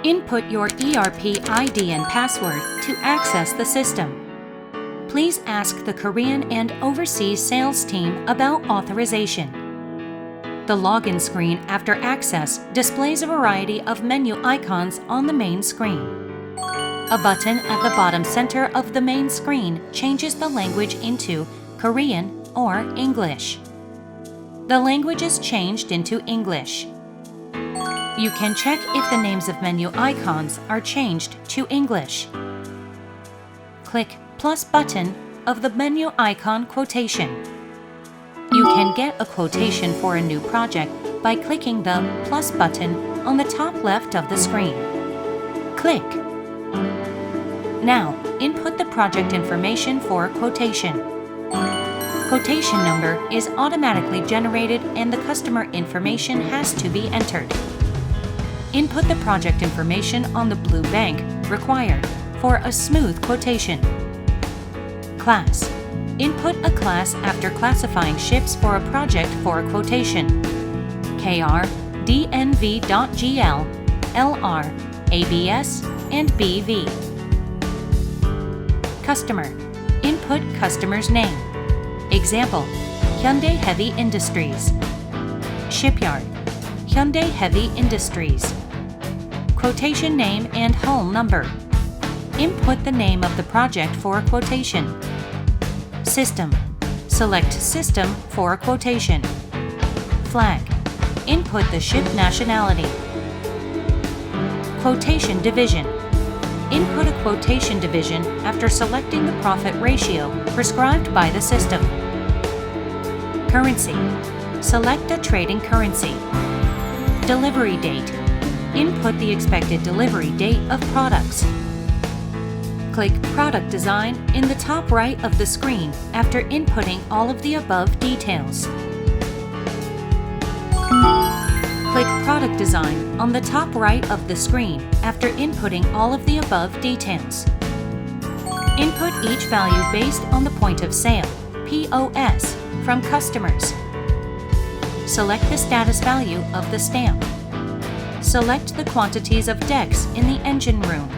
Input your ERP ID and password to access the system. Please ask the Korean and overseas sales team about authorization. The login screen after access displays a variety of menu icons on the main screen. A button at the bottom center of the main screen changes the language into Korean or English. The language is changed into English. You can check if the names of menu icons are changed to English. Click plus button of the menu icon quotation. You can get a quotation for a new project by clicking the plus button on the top left of the screen. Click. Now, input the project information for a quotation. Quotation number is automatically generated and the customer information has to be entered. Input the project information on the blue bank required for a smooth quotation. Class. Input a class after classifying ships for a project for a quotation. KR, DNV.GL, LR, ABS, and BV. Customer. Input customer's name. Example, Hyundai Heavy Industries. Shipyard, Hyundai Heavy Industries. Quotation name and hull number. Input the name of the project for a quotation. System. Select System for a quotation. Flag. Input the ship nationality. Quotation division. Input a quotation division after selecting the profit ratio prescribed by the system. Currency. Select a trading currency. Delivery date. Input the expected delivery date of products. Click Product Design in the top right of the screen after inputting all of the above details. Click Product Design on the top right of the screen after inputting all of the above details. Input each value based on the point of sale, POS, from customers. Select the status value of the stamp. Select the quantities of decks in the engine room.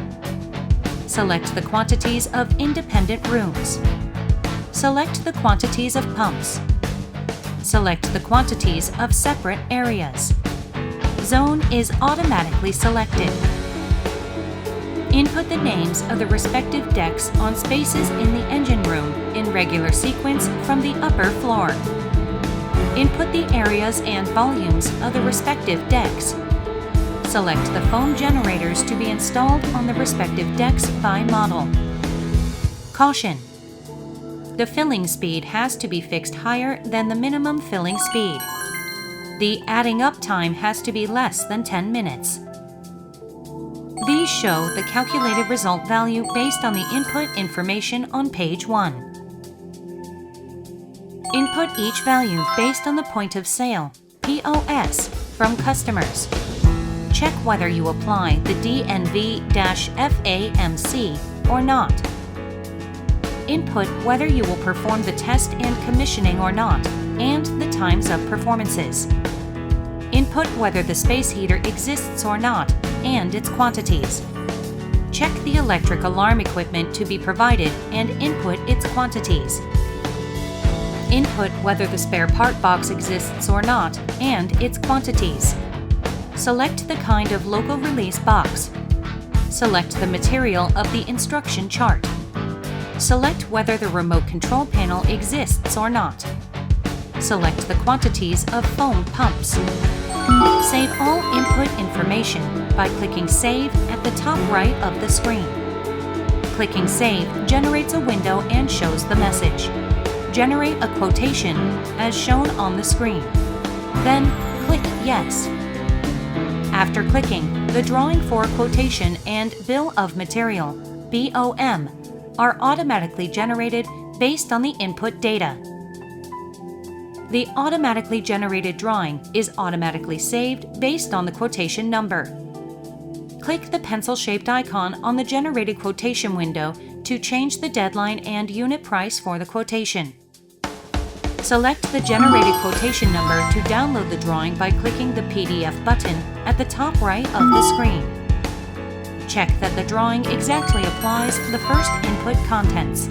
Select the quantities of independent rooms. Select the quantities of pumps. Select the quantities of separate areas. Zone is automatically selected. Input the names of the respective decks on spaces in the engine room in regular sequence from the upper floor. Input the areas and volumes of the respective decks. Select the foam generators to be installed on the respective decks by model. Caution: the filling speed has to be fixed higher than the minimum filling speed. The adding up time has to be less than 10 minutes. These show the calculated result value based on the input information on page 1. Input each value based on the point of sale, POS, from customers. Check whether you apply the DNV-FAMC or not. Input whether you will perform the test and commissioning or not, and the times of performances. Input whether the space heater exists or not, and its quantities. Check the electric alarm equipment to be provided and input its quantities. Input whether the spare part box exists or not, and its quantities. Select the kind of local release box. Select the material of the instruction chart. Select whether the remote control panel exists or not. Select the quantities of foam pumps. Save all input information by clicking Save at the top right of the screen. Clicking Save generates a window and shows the message. Generate a quotation as shown on the screen. Then click Yes. After clicking, the drawing for quotation and bill of material, BOM, are automatically generated based on the input data. The automatically generated drawing is automatically saved based on the quotation number. Click the pencil-shaped icon on the generated quotation window to change the deadline and unit price for the quotation. Select the generated quotation number to download the drawing by clicking the PDF button at the top right of the screen. Check that the drawing exactly applies the first input contents.